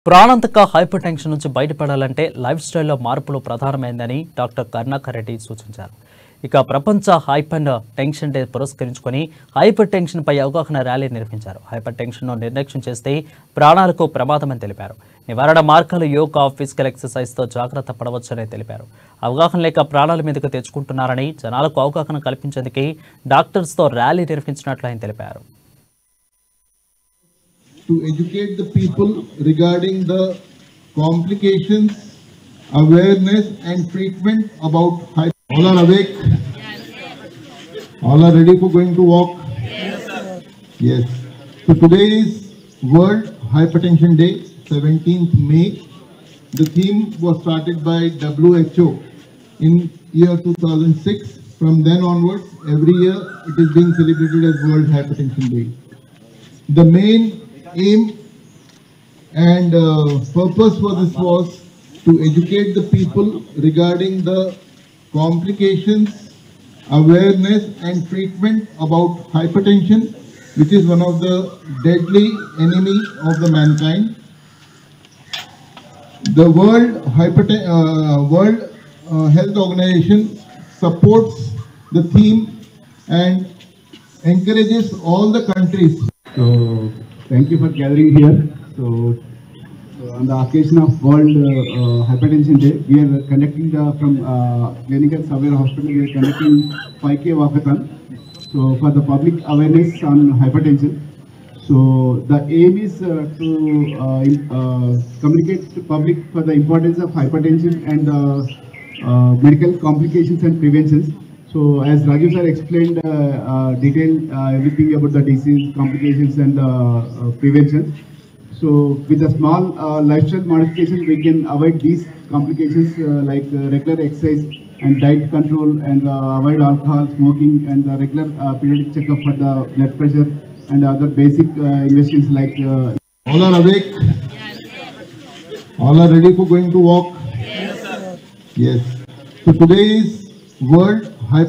ప్రాణాంతక hyper tension నుంచి బయటపడాలంటే లైఫ్ స్టైల్లో మార్పులు ప్రధానమైందని డాక్టర్ కరుణాకర్ రెడ్డి సూచించారు. ఇక ప్రపంచ హైపర్ టెన్షన్ డే పురస్కరించుకొని హైపర్ టెన్షన్ పై అవగాహన ర్యాలీ నిర్వహించారు. హైపర్ టెన్షన్ను నిర్లక్ష్యం చేస్తే ప్రాణాలకు ప్రమాదమని తెలిపారు. నివారణ మార్గాలు యోగా, ఫిజికల్ ఎక్సర్సైజ్తో జాగ్రత్త పడవచ్చని తెలిపారు. అవగాహన లేక ప్రాణాల మీదకు తెచ్చుకుంటున్నారని, జనాలకు అవగాహన కల్పించేందుకే డాక్టర్స్తో ర్యాలీ నిర్వహించినట్లు ఆయన తెలిపారు. To educate the people regarding the complications, awareness and treatment about hypertension. All are awake? All are ready for going to walk? Yes. So today is World Hypertension Day, 17th May. The theme was started by WHO in year 2006. From then onwards, every year it is being celebrated as World Hypertension Day. The main aim and purpose for this was to educate the people regarding the complications, awareness and treatment about hypertension, which is one of the deadly enemy of the mankind. The World Health Organization supports the theme and encourages all the countries. So thank you for gathering here. So on the occasion of World Hypertension Day, we are conducting from Clinical Survey Hospital, we are conducting 5K walkathon. So for the public awareness on hypertension. So the aim is to communicate to public for the importance of hypertension and medical complications and preventions. So as Raju sir explained detailed everything about the disease, complications and prevention. So with a small lifestyle modification, we can avoid these complications like regular exercise and diet control and avoid alcohol, smoking and regular periodic checkup for the blood pressure and other basic investigations like. All are awake? All are ready for going to walk? Yes. So today is World Hypertension.